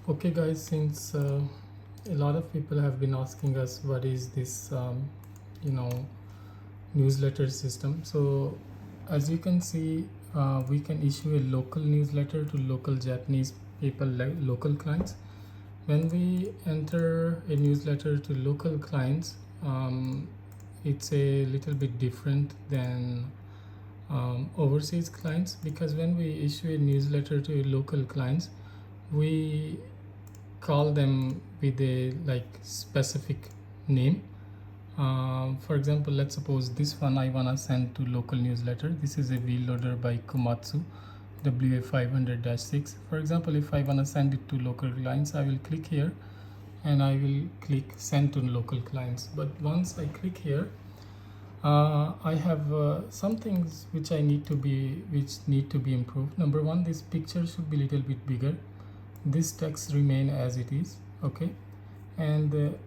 Okay guys, since a lot of people have been asking us what is this you know newsletter system. So as you can see, we can issue a local newsletter to local Japanese people, like local clients. When we enter a newsletter to local clients, it's a little bit different than overseas clients, because when we issue a newsletter to local clients, we call them with a like specific name. For example, let's suppose this one I wanna send to local newsletter. This is a wheel loader by Komatsu WA500-6. For example, if I wanna send it to local clients, I will click here and I will click send to local clients. But once I click here, I have some things which need to be improved. Number one, this picture should be a little bit bigger. This text remain as it is, okay? And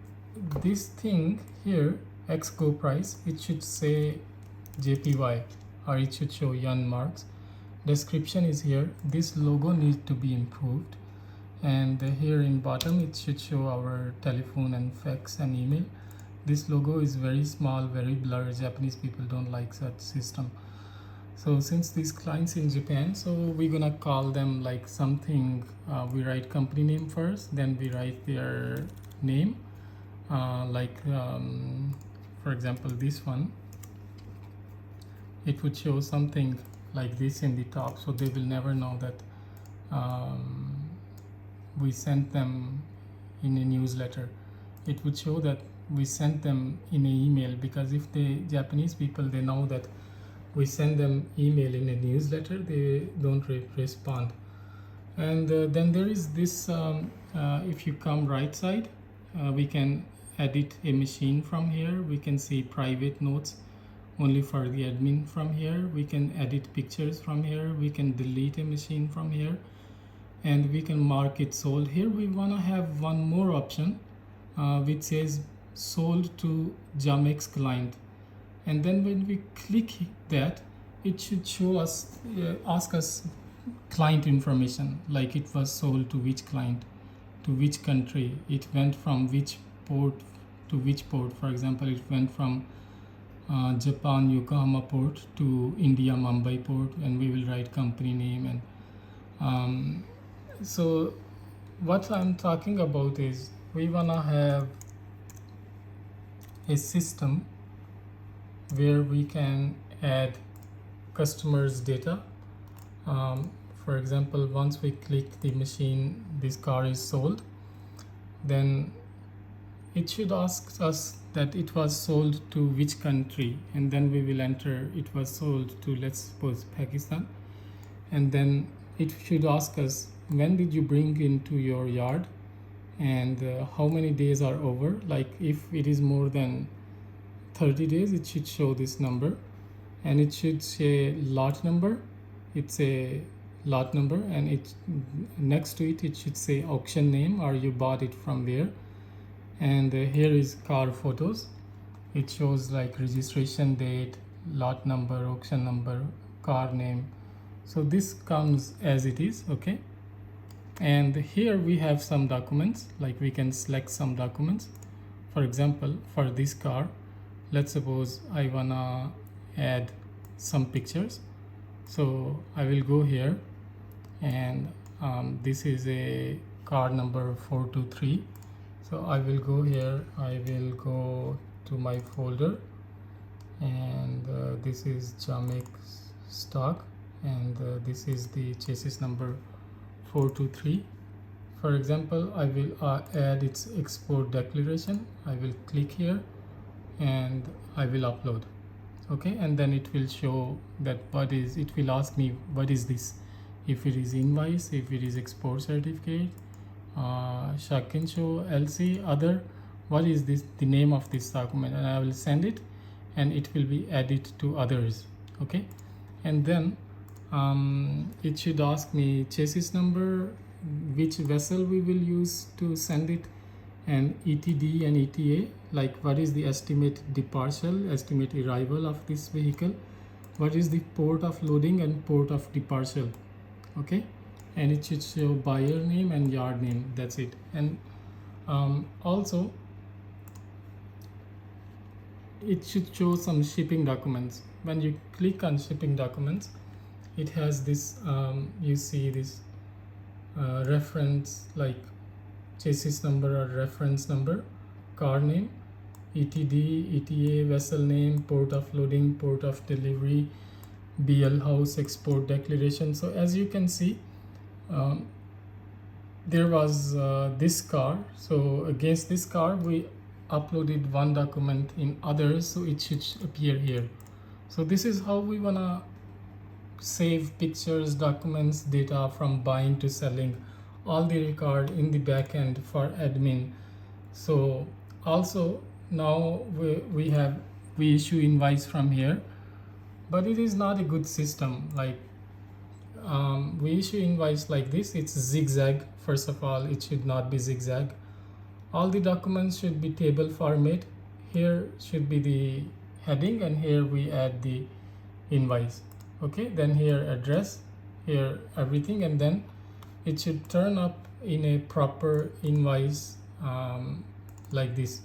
this thing here, XGO price, it should say JPY, or it should show yen marks. Description is here. This logo needs to be improved, and here in bottom it should show our telephone and fax and email. This logo is very small, very blurry. Japanese people don't like such system. So since these clients in Japan, so we're gonna call them like something, we write company name first, then we write their name, for example this one, it would show something like this in the top, so they will never know that we sent them in a newsletter. It would show that we sent them in an email, because if the Japanese people, they know that we send them email in a newsletter, they don't respond. And then there is this, if you come right side, we can edit a machine from here. We can see private notes only for the admin from here. We can edit pictures from here. We can delete a machine from here, and we can mark it sold. Here we want to have one more option which says sold to Jamex client. And then when we click that, it should show us, ask us client information, like it was sold to which client, to which country, it went from which port to which port. For example, it went from Japan Yokohama port to India Mumbai port, and we will write company name. And so what I'm talking about is we wanna have a system where we can add customers data. For example, once we click the machine, this car is sold, then it should ask us that it was sold to which country, and then we will enter it was sold to, let's suppose, Pakistan. And then it should ask us, when did you bring into your yard, and how many days are over. Like if it is more than 30 days, it should show this number, and it should say lot number. It's a lot number, and it next to it should say auction name, or you bought it from where. And here is car photos. It shows like registration date, lot number, auction number, car name. So this comes as it is, okay? And here we have some documents, like we can select some documents. For example, for this car, let's suppose I wanna add some pictures. So I will go here, and this is a car number 423. So I will go here, I will go to my folder, and this is Jamex stock, and this is the chassis number 423. For example, I will add its export declaration. I will click here and I will upload, okay? And then it will show that it will ask me what is this, if it is invoice, if it is export certificate, Shakinsho LC, other, what is this, the name of this document, and I will send it, and it will be added to others, okay? And then it should ask me chassis number, which vessel we will use to send it, and ETD and ETA, like what is the estimate departure, estimate arrival of this vehicle, what is the port of loading and port of departure, okay? and it should show buyer name and yard name. That's it. And also it should show some shipping documents. When you click on shipping documents, it has this you see this reference like chassis number or reference number, car name, ETD, ETA, vessel name, port of loading, port of delivery, BL house, export declaration. So as you can see, there was this car. So against this car, we uploaded one document in others, so it should appear here. So this is how we wanna save pictures, documents, data from buying to selling, all the record in the backend for admin. So also now we issue invoice from here, but it is not a good system. Like we issue invoice like this, it's zigzag. First of all, it should not be zigzag. All the documents should be table format. Here should be the heading, and here we add the invoice. Okay, then here address, here everything, and then it should turn up in a proper invoice like this.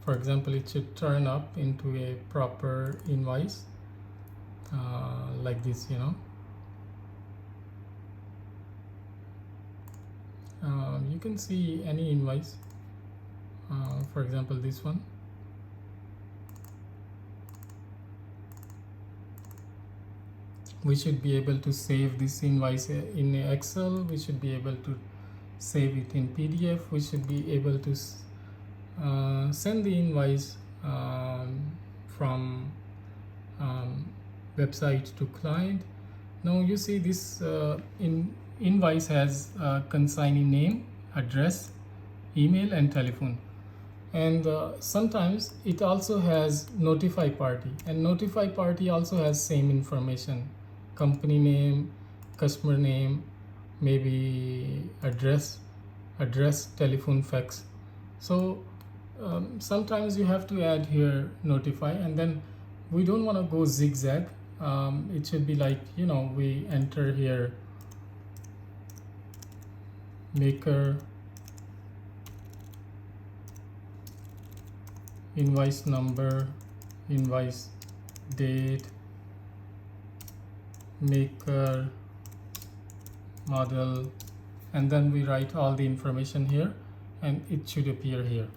For example, it should turn up into a proper invoice like this, you know. You can see any invoice, for example this one. We should be able to save this invoice in Excel. We should be able to save it in PDF. We should be able to send the invoice from website to client. Now you see this invoice has consignee name, address, email, and telephone. And sometimes it also has notify party, and notify party also has same information: company name, customer name, maybe address, telephone, fax. So sometimes you have to add here notify, and then we don't want to go zigzag. It should be like, you know, we enter here maker, invoice number, invoice date, maker, model, and then we write all the information here, and it should appear here.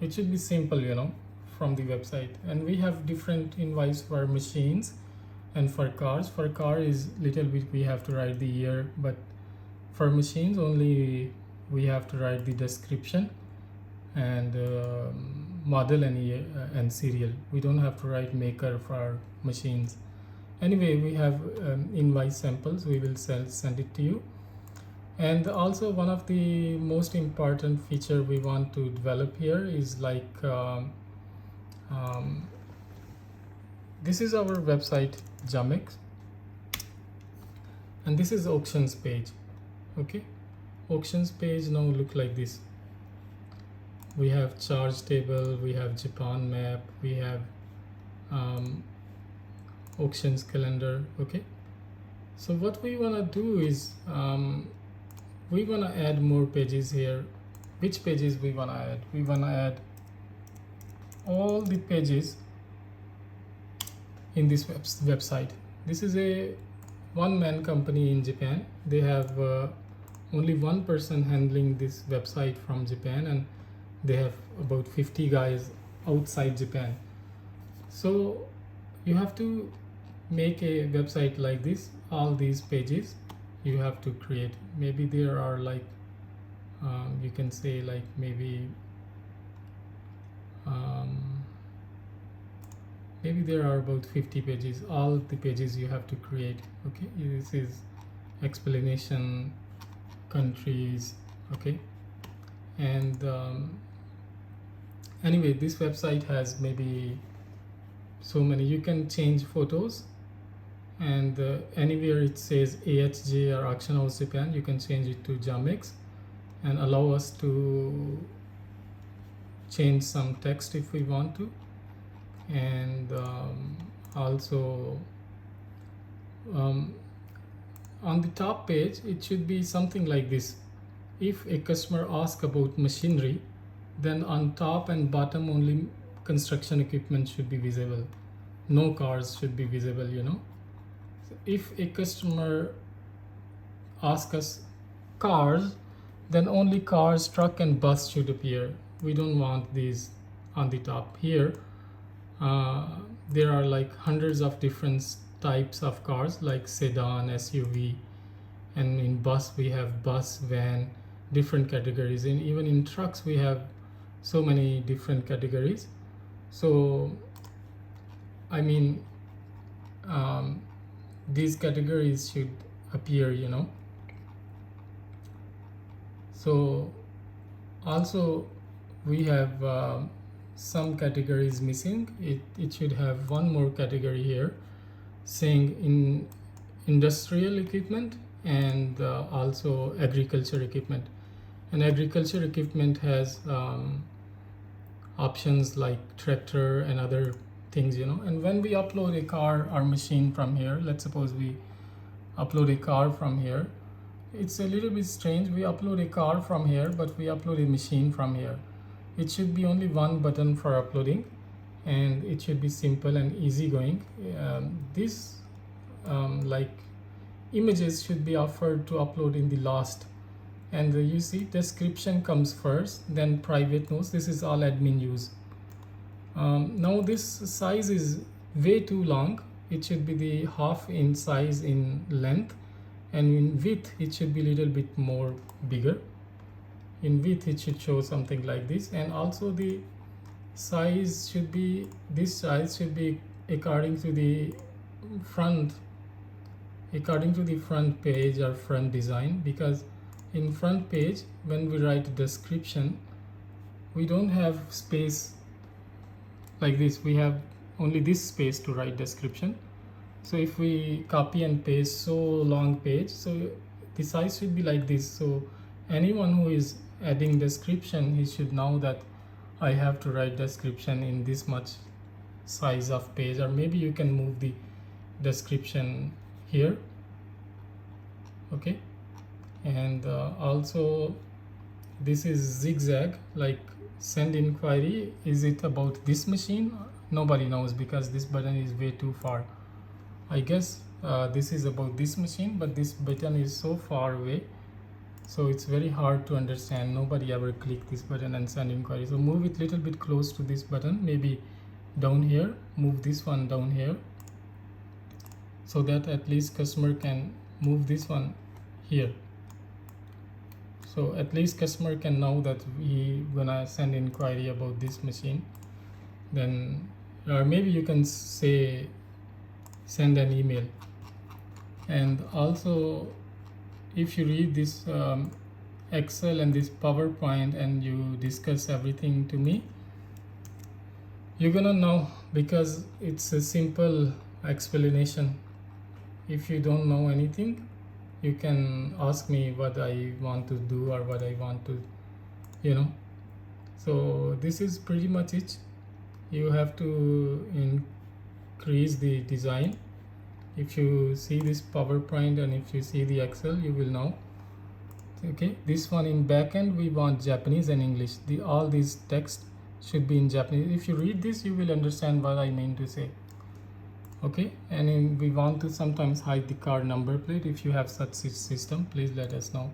It should be simple, you know, from the website. And we have different invoice for machines and for cars. For car is little bit we have to write the year, but for machines only we have to write the description and model and serial. We don't have to write maker for machines. Anyway, we have invoice samples. We will send it to you. And also one of the most important feature we want to develop here is like this is our website Jamex, and this is auctions page. Okay, auctions page now look like this. We have charge table, we have Japan map, we have auctions calendar. Okay, so what we want to do is we want to add more pages here. Which pages we want to add? We want to add all the pages in this website. This is a one-man company in Japan. They have only one person handling this website from Japan, and they have about 50 guys outside Japan. So you have to make a website like this. All these pages you have to create. Maybe there are like you can say like maybe maybe there are about 50 pages. All the pages you have to create. Okay, this is explanation, countries. Okay, and anyway, this website has maybe so many. You can change photos, and anywhere it says AHJ or Auction House Japan, you can change it to Jamex and allow us to change some text if we want to. And also on the top page it should be something like this. If a customer asks about machinery, then on top and bottom only construction equipment should be visible. No cars should be visible, you know. So if a customer asks us cars, then only cars, truck and bus should appear. We don't want these on the top. Here there are like hundreds of different types of cars like sedan, SUV, and in bus we have bus, van, different categories, and even in trucks we have so many different categories. So I mean these categories should appear, you know. So also we have some categories missing. It should have one more category here saying in industrial equipment and also agriculture equipment. And agriculture equipment has options like tractor and other things, you know. And when we upload a car or machine from here, let's suppose we upload a car from here, it's a little bit strange. We upload a car from here, but we upload a machine from here. It should be only one button for uploading, and it should be simple and easygoing. This like images should be offered to upload in the last, and you see description comes first, then private notes. This is all admin use. Now this size is way too long. It should be the half in size in length, and in width it should be a little bit more bigger. In width it should show something like this, and also the size should be, this size should be according to the front page or front design, because in front page when we write description we don't have space like this. We have only this space to write description. So if we copy and paste so long page, so the size should be like this. So anyone who is adding description, he should know that I have to write description in this much size of page. Or maybe you can move the description here, okay. And also this is zigzag, like send inquiry. Is it about this machine? Nobody knows because this button is way too far. I guess this is about this machine, but this button is so far away, so it's very hard to understand. Nobody ever click this button and send inquiry. So move it little bit close to this button, maybe down here. Move this one down here, so that at least customer can move this one here. So at least customer can know that we gonna send inquiry about this machine. Then or maybe you can say send an email. And also if you read this Excel and this PowerPoint and you discuss everything to me, you're gonna know, because it's a simple explanation. If you don't know anything, you can ask me what I want to do or what I want to, you know. So this is pretty much it. You have to increase the design. If you see this PowerPoint and if you see the Excel, you will know. Okay, this one in backend we want Japanese and English. All these text should be in Japanese. If you read this, you will understand what I mean to say. Okay, and we want to sometimes hide the car number plate. If you have such system, please let us know.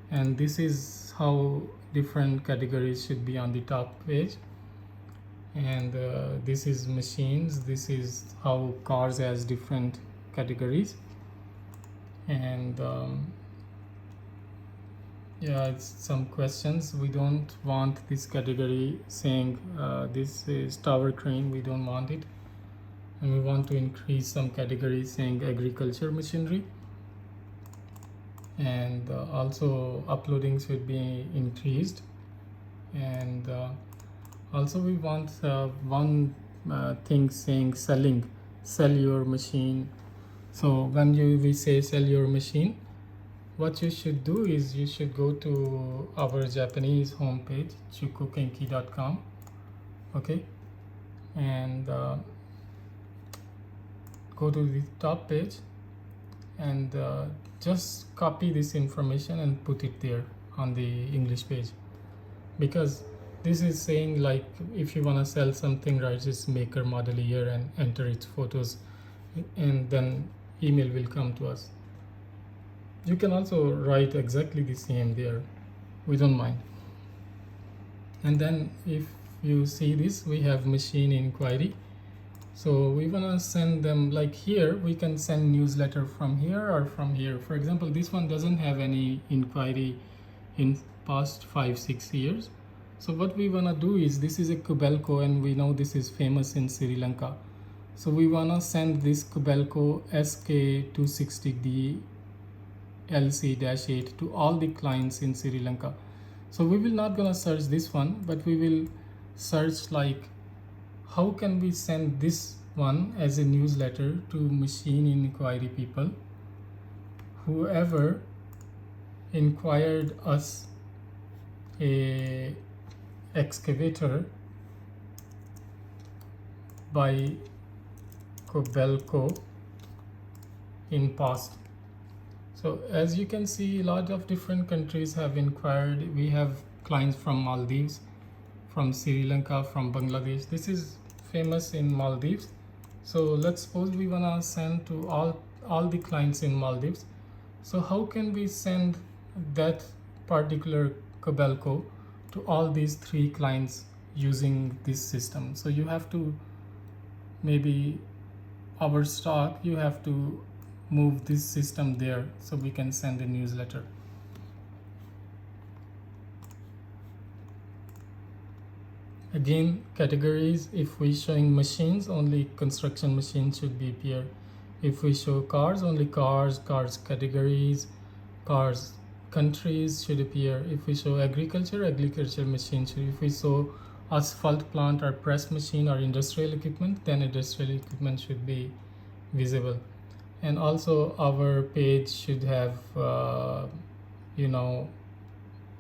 And this is how different categories should be on the top page. And this is machines. This is how cars has different categories. And yeah, it's some questions. We don't want this category saying this is tower crane. We don't want it. And we want to increase some categories saying agriculture machinery. And also uploading should be increased. And also we want one thing saying sell your machine. So when we say sell your machine, what you should do is you should go to our Japanese homepage, chukokenki.com. okay, and go to the top page, and just copy this information and put it there on the English page, because this is saying like if you want to sell something, write this maker model year and enter its photos, and then email will come to us. You can also write exactly the same there, we don't mind. And then if you see this, we have machine inquiry. So we want to send them, like here we can send newsletter from here or from here. For example, this one doesn't have any inquiry in past 5-6 years. So what we want to do is, this is a Kobelco and we know this is famous in Sri Lanka. So we want to send this Kobelco SK260D LC-8 to all the clients in Sri Lanka. So we will not gonna search this one, but we will search like how can we send this one as a newsletter to machine inquiry people, whoever inquired us a excavator by Kobelco in past. So as you can see, a lot of different countries have inquired. We have clients from Maldives, from Sri Lanka, from Bangladesh. This is famous in Maldives. So let's suppose we wanna send to all the clients in Maldives. So how can we send that particular Kobelco to all these 3 clients using this system? So you have to, maybe our stock, you have to move this system there so we can send a newsletter. Again, categories, if we showing machines, only construction machines should be appear. If we show cars, only cars categories, cars countries should appear. If we show agriculture machines should. If we show asphalt plant or press machine or industrial equipment, then industrial equipment should be visible. And also our page should have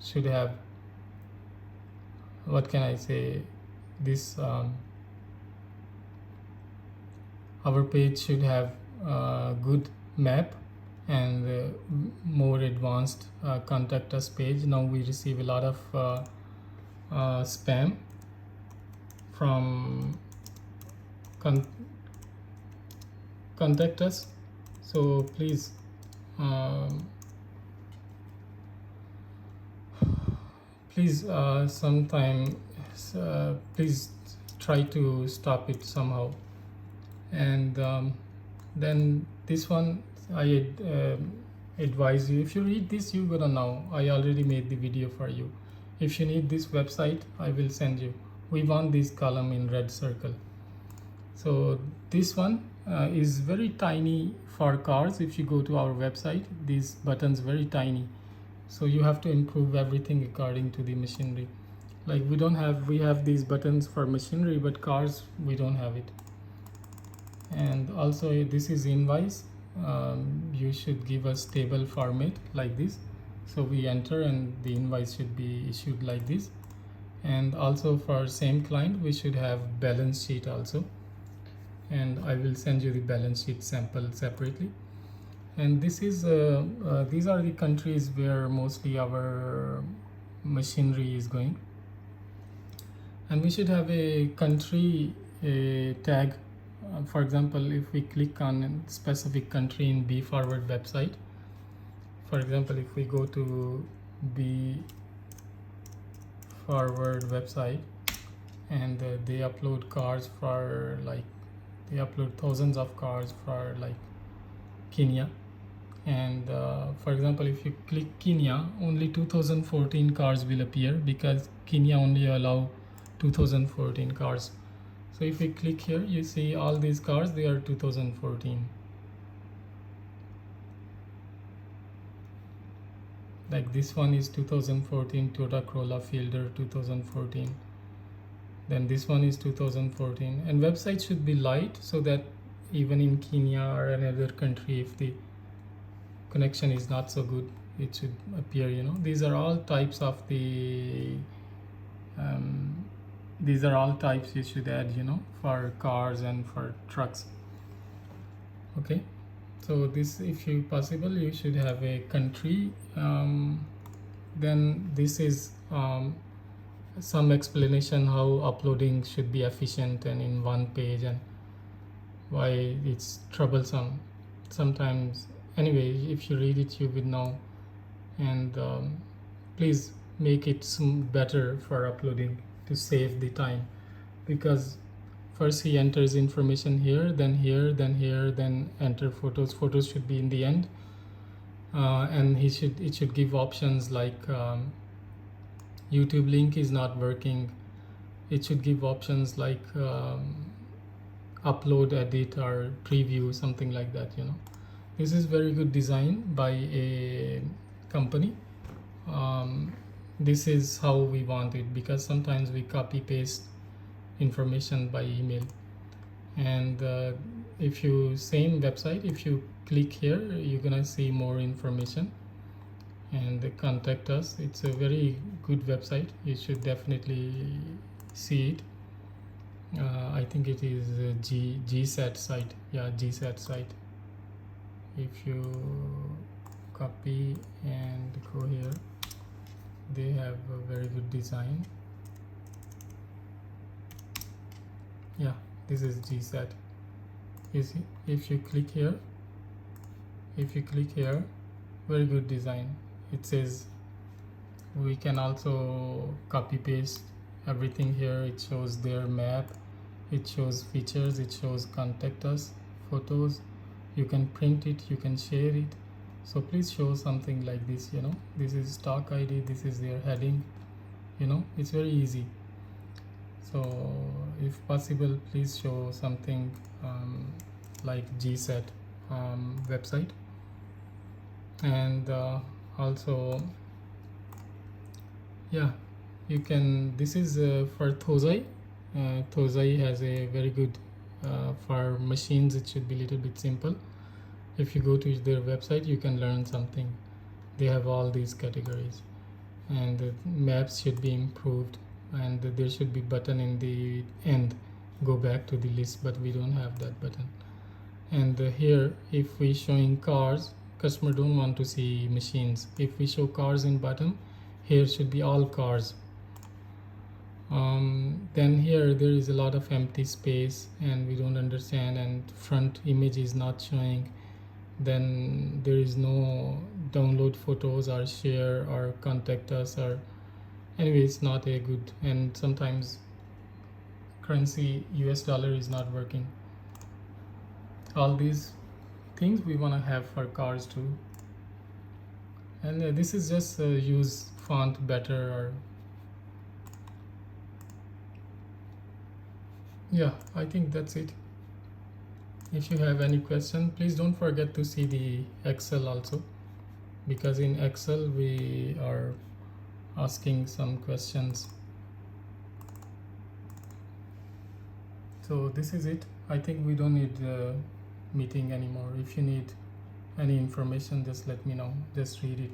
should have, what can I say, this our page should have good map and more advanced contact us page. Now we receive a lot of spam from contact us. So please sometime please try to stop it somehow. And then this one I advise you, if you read this, you're gonna know I already made the video for you. If you need this website, I will send you. We want this column in red circle. So this one is very tiny for cars. If you go to our website, these buttons very tiny, so you have to improve everything according to the machinery. Like we have these buttons for machinery, but cars we don't have it. And also this is invoice. You should give us table format like this, so we enter and the invoice should be issued like this. And also for same client we should have balance sheet also, and I will send you the balance sheet sample separately. And this is these are the countries where mostly our machinery is going. And we should have a country tag. For example, if we click on a specific country in BForward website, for example, if we go to BForward website and they upload cars for like, they upload thousands of cars for like Kenya. And for example, if you click Kenya, only 2014 cars will appear because Kenya only allow 2014 cars. So if we click here, you see all these cars, they are 2014. Like this one is 2014 Toyota Corolla Fielder 2014. Then this one is 2014. And website should be light so that even in Kenya or another country, if the connection is not so good, it should appear, you know. These are all types of the these are all types you should add, you know, for cars and for trucks. Okay, So this, if you possible, you should have a country. Then this is some explanation how uploading should be efficient and in one page, and why it's troublesome sometimes. Anyway, if you read it, you will know. And please make it better for uploading to save the time, because first he enters information here, then here, then here, then enter photos. Photos should be in the end, and it should give options like YouTube link is not working. It should give options like upload, edit, or preview, something like that, you know. This is very good design by a company. This is how we want it, because sometimes we copy paste information by email. And if you same website, if you click here, you're gonna see more information and contact us. It's a very good website, you should definitely see it. I think it is a GSAT site. Yeah, GSAT site. If you copy and go here, they have a very good design. Yeah, this is GSAT. You see, if you click here, very good design. It says we can also copy paste everything here. It shows their map, it shows features, it shows contact us, photos. You can print it, you can share it. So please show something like this, you know. This is stock ID, this is their heading, you know. It's very easy. So if possible, please show something like GSAT website. And also, yeah, you can, this is for Thozai. Thozai has a very good for machines. It should be a little bit simple. If you go to their website, you can learn something. They have all these categories, and the maps should be improved, and there should be button in the end, go back to the list, but we don't have that button. And here, if we showing cars, customer don't want to see machines. If we show cars in bottom, here should be all cars. Then here there is a lot of empty space and we don't understand, and front image is not showing. Then there is no download photos or share or contact us, or anyway, it's not a good. And sometimes currency US dollar is not working. All these things we want to have for cars too. And this is just use font better, or yeah, I think that's it. If you have any question, please don't forget to see the Excel also, because in Excel we are asking some questions. So this is it. I think we don't need meeting anymore. If you need any information, just let me know, just read it.